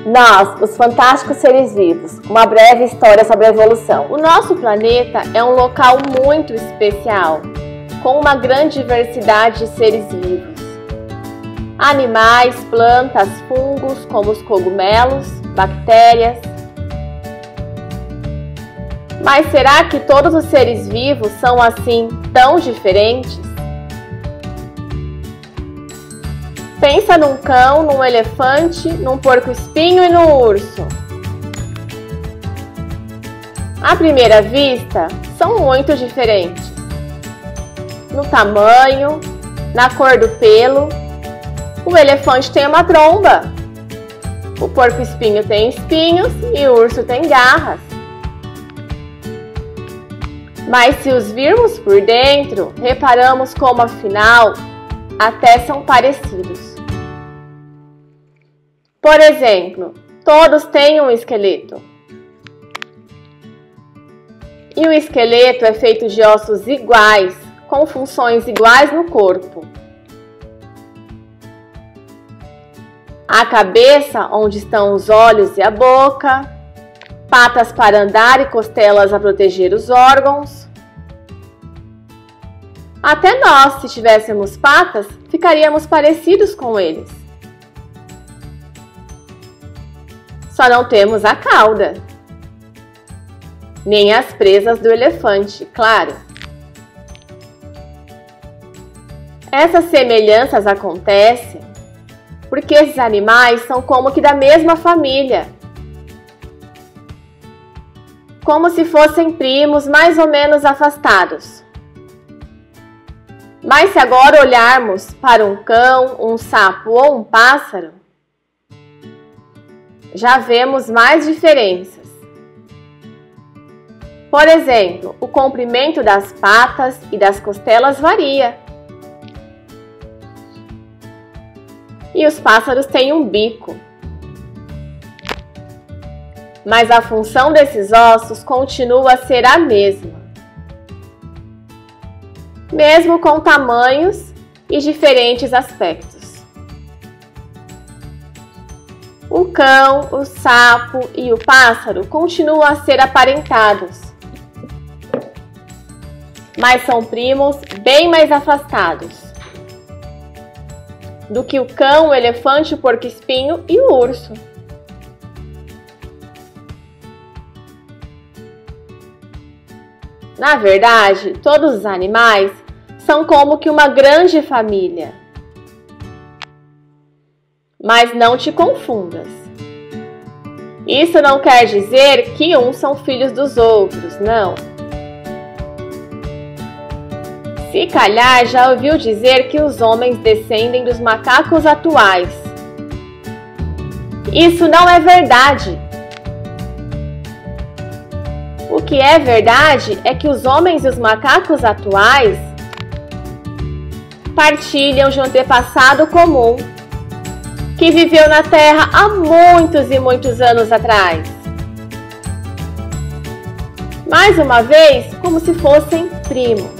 Nós, os fantásticos seres vivos, uma breve história sobre a evolução. O nosso planeta é um local muito especial, com uma grande diversidade de seres vivos. Animais, plantas, fungos, como os cogumelos, bactérias. Mas será que todos os seres vivos são assim tão diferentes? Pensa num cão, num elefante, num porco-espinho e no urso. À primeira vista, são muito diferentes. No tamanho, na cor do pelo. O elefante tem uma tromba. O porco-espinho tem espinhos e o urso tem garras. Mas se os virmos por dentro, reparamos como afinal até são parecidos. Por exemplo, todos têm um esqueleto. E o esqueleto é feito de ossos iguais, com funções iguais no corpo. A cabeça, onde estão os olhos e a boca, patas para andar e costelas a proteger os órgãos. Até nós, se tivéssemos patas, ficaríamos parecidos com eles. Só não temos a cauda, nem as presas do elefante, claro. Essas semelhanças acontecem porque esses animais são como que da mesma família, como se fossem primos mais ou menos afastados. Mas se agora olharmos para um cão, um sapo ou um pássaro, já vemos mais diferenças. Por exemplo, o comprimento das patas e das costelas varia. E os pássaros têm um bico. Mas a função desses ossos continua a ser a mesma. Mesmo com tamanhos e diferentes aspectos. O cão, o sapo e o pássaro continuam a ser aparentados, mas são primos bem mais afastados do que o cão, o elefante, o porco-espinho e o urso. Na verdade, todos os animais são como que uma grande família. Mas não te confundas. Isso não quer dizer que uns são filhos dos outros, não. Se calhar já ouviu dizer que os homens descendem dos macacos atuais. Isso não é verdade. O que é verdade é que os homens e os macacos atuais partilham de um antepassado comum que viveu na Terra há muitos e muitos anos atrás. Mais uma vez, como se fossem primos.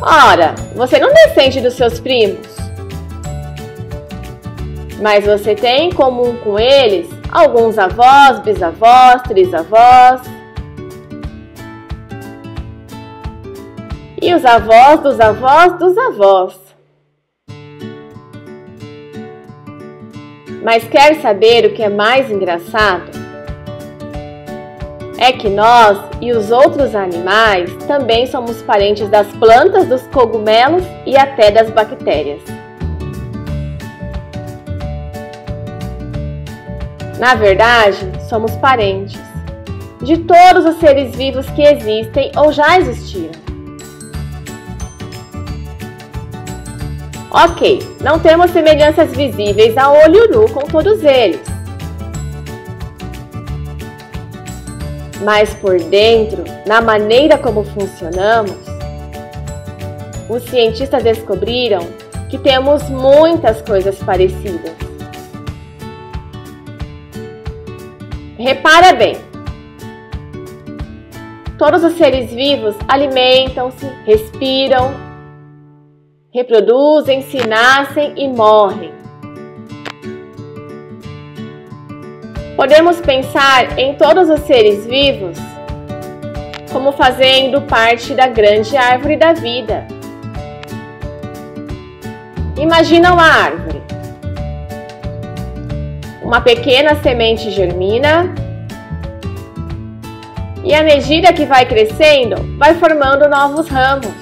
Ora, você não descende dos seus primos, mas você tem em comum com eles alguns avós, bisavós, trisavós e os avós dos avós dos avós. Mas quer saber o que é mais engraçado? É que nós e os outros animais também somos parentes das plantas, dos cogumelos e até das bactérias. Na verdade, somos parentes de todos os seres vivos que existem ou já existiram. Ok, não temos semelhanças visíveis a olho nu com todos eles. Mas por dentro, na maneira como funcionamos, os cientistas descobriram que temos muitas coisas parecidas. Repara bem, todos os seres vivos alimentam-se, respiram, reproduzem-se, nascem e morrem. Podemos pensar em todos os seres vivos como fazendo parte da grande árvore da vida. Imagina uma árvore. Uma pequena semente germina e, à medida que vai crescendo, vai formando novos ramos.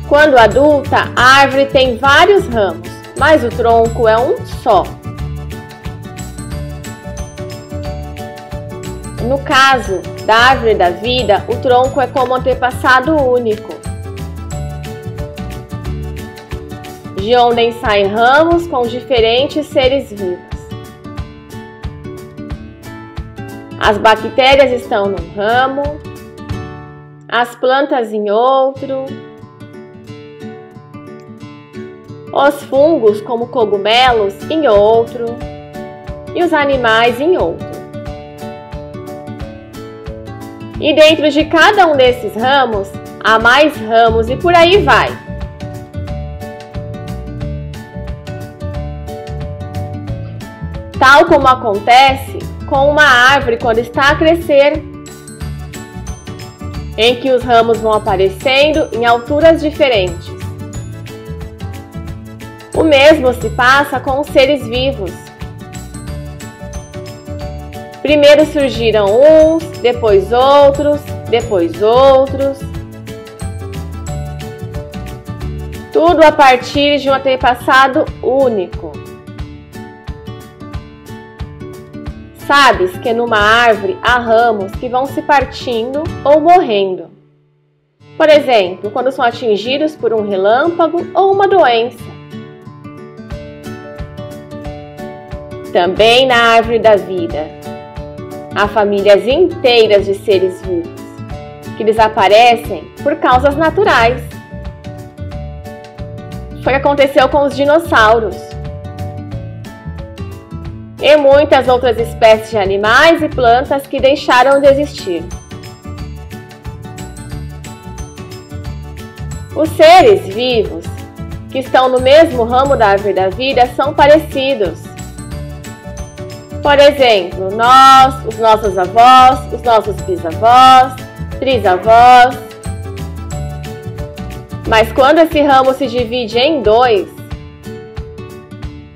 Quando adulta, a árvore tem vários ramos, mas o tronco é um só. No caso da árvore da vida, o tronco é como um antepassado único, de onde saem ramos com diferentes seres vivos. As bactérias estão num ramo, as plantas em outro, os fungos, como cogumelos, em outro, e os animais em outro. E dentro de cada um desses ramos, há mais ramos e por aí vai. Tal como acontece com uma árvore quando está a crescer, em que os ramos vão aparecendo em alturas diferentes. O mesmo se passa com os seres vivos. Primeiro surgiram uns, depois outros, depois outros. Tudo a partir de um antepassado único. Sabes que numa árvore há ramos que vão se partindo ou morrendo. Por exemplo, quando são atingidos por um relâmpago ou uma doença. Também na árvore da vida, há famílias inteiras de seres vivos que desaparecem por causas naturais. Foi o que aconteceu com os dinossauros. E muitas outras espécies de animais e plantas que deixaram de existir. Os seres vivos que estão no mesmo ramo da árvore da vida são parecidos. Por exemplo, nós, os nossos avós, os nossos bisavós, trisavós. Mas quando esse ramo se divide em dois,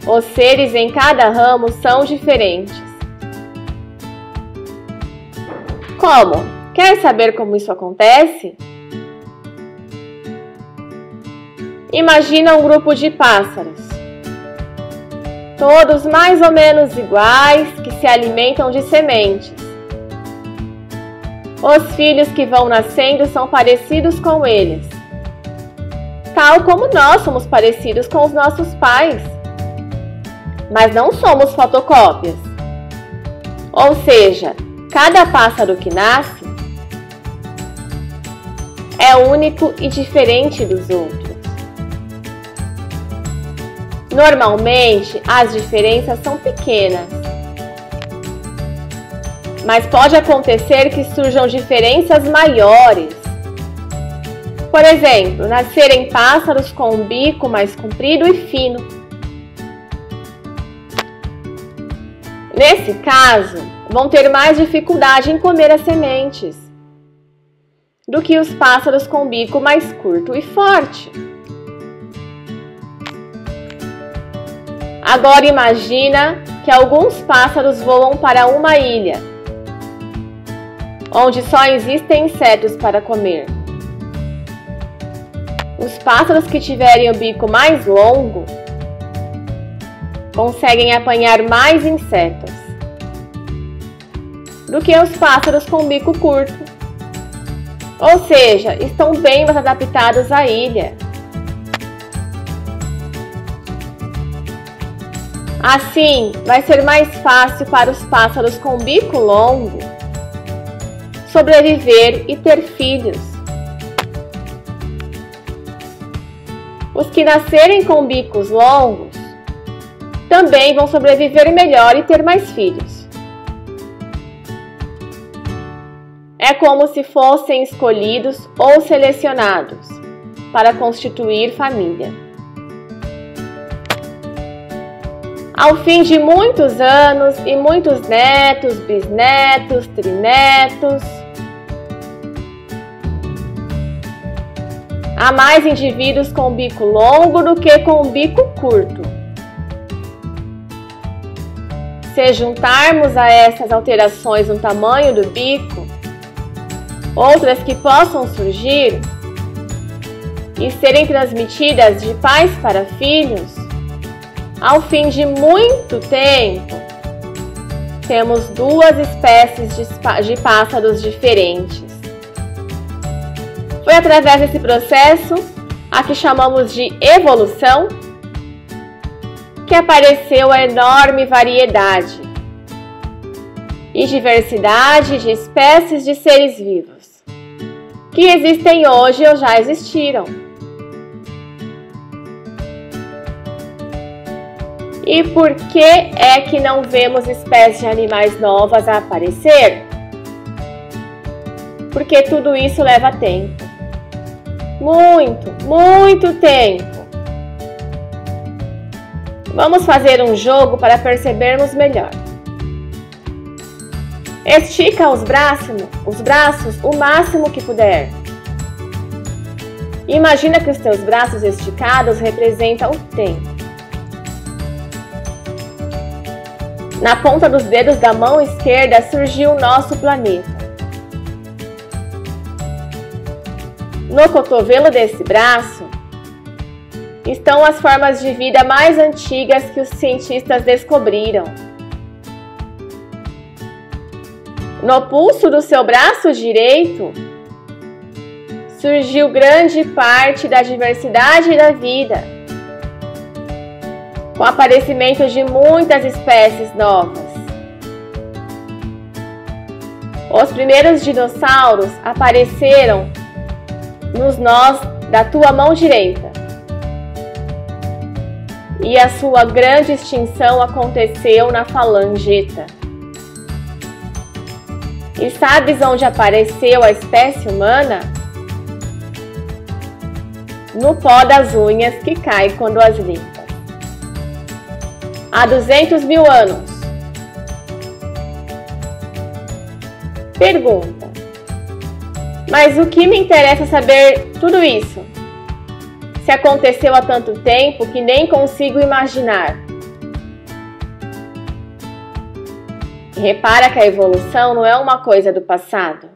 os seres em cada ramo são diferentes. Como? Quer saber como isso acontece? Imagina um grupo de pássaros, todos mais ou menos iguais, que se alimentam de sementes. Os filhos que vão nascendo são parecidos com eles, tal como nós somos parecidos com os nossos pais. Mas não somos fotocópias. Ou seja, cada pássaro que nasce é único e diferente dos outros. Normalmente, as diferenças são pequenas, mas pode acontecer que surjam diferenças maiores. Por exemplo, nascerem pássaros com um bico mais comprido e fino. Nesse caso, vão ter mais dificuldade em comer as sementes do que os pássaros com bico mais curto e forte. Agora imagina que alguns pássaros voam para uma ilha, onde só existem insetos para comer. Os pássaros que tiverem o bico mais longo conseguem apanhar mais insetos do que os pássaros com bico curto. Ou seja, estão bem mais adaptados à ilha. Assim, vai ser mais fácil para os pássaros com bico longo sobreviver e ter filhos. Os que nascerem com bicos longos também vão sobreviver melhor e ter mais filhos. É como se fossem escolhidos ou selecionados para constituir família. Ao fim de muitos anos e muitos netos, bisnetos, trinetos, há mais indivíduos com bico longo do que com bico curto. Se juntarmos a essas alterações no tamanho do bico, outras que possam surgir e serem transmitidas de pais para filhos, ao fim de muito tempo, temos duas espécies de pássaros diferentes. Foi através desse processo, a que chamamos de evolução, que apareceu a enorme variedade e diversidade de espécies de seres vivos, que existem hoje ou já existiram. E por que é que não vemos espécies de animais novas a aparecer? Porque tudo isso leva tempo. Muito tempo. Vamos fazer um jogo para percebermos melhor. Estica os braços o máximo que puder. Imagina que os teus braços esticados representam o tempo. Na ponta dos dedos da mão esquerda surgiu o nosso planeta. No cotovelo desse braço estão as formas de vida mais antigas que os cientistas descobriram. No pulso do seu braço direito surgiu grande parte da diversidade da vida, com o aparecimento de muitas espécies novas. Os primeiros dinossauros apareceram nos nós da tua mão direita, e a sua grande extinção aconteceu na falangeta. E sabes onde apareceu a espécie humana? No pó das unhas que cai quando as limpas. Há 200 mil anos. Pergunta: mas o que me interessa saber tudo isso? Se aconteceu há tanto tempo que nem consigo imaginar. Repara que a evolução não é uma coisa do passado.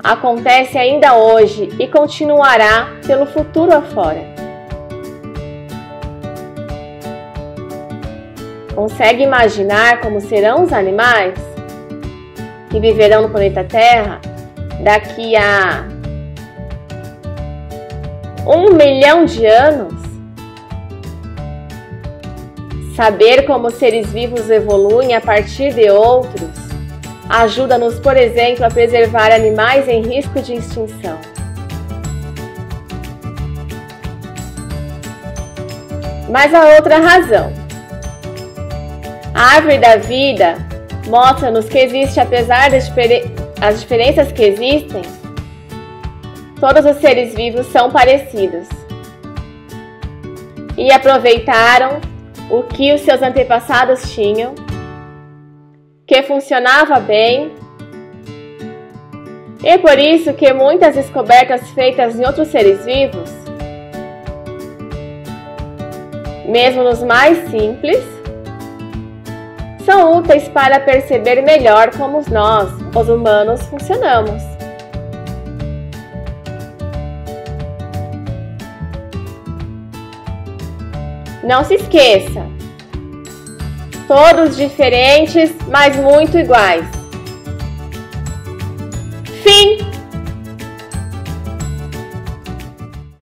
Acontece ainda hoje e continuará pelo futuro afora. Consegue imaginar como serão os animais que viverão no planeta Terra daqui a 1 milhão de anos? Saber como seres vivos evoluem a partir de outros ajuda-nos, por exemplo, a preservar animais em risco de extinção. Mas há outra razão. A árvore da vida mostra-nos que existe, apesar das diferenças que existem, todos os seres vivos são parecidos e aproveitaram o que os seus antepassados tinham, que funcionava bem, e por isso que muitas descobertas feitas em outros seres vivos, mesmo nos mais simples, são úteis para perceber melhor como nós, os humanos, funcionamos. Não se esqueça, todos diferentes, mas muito iguais. Fim!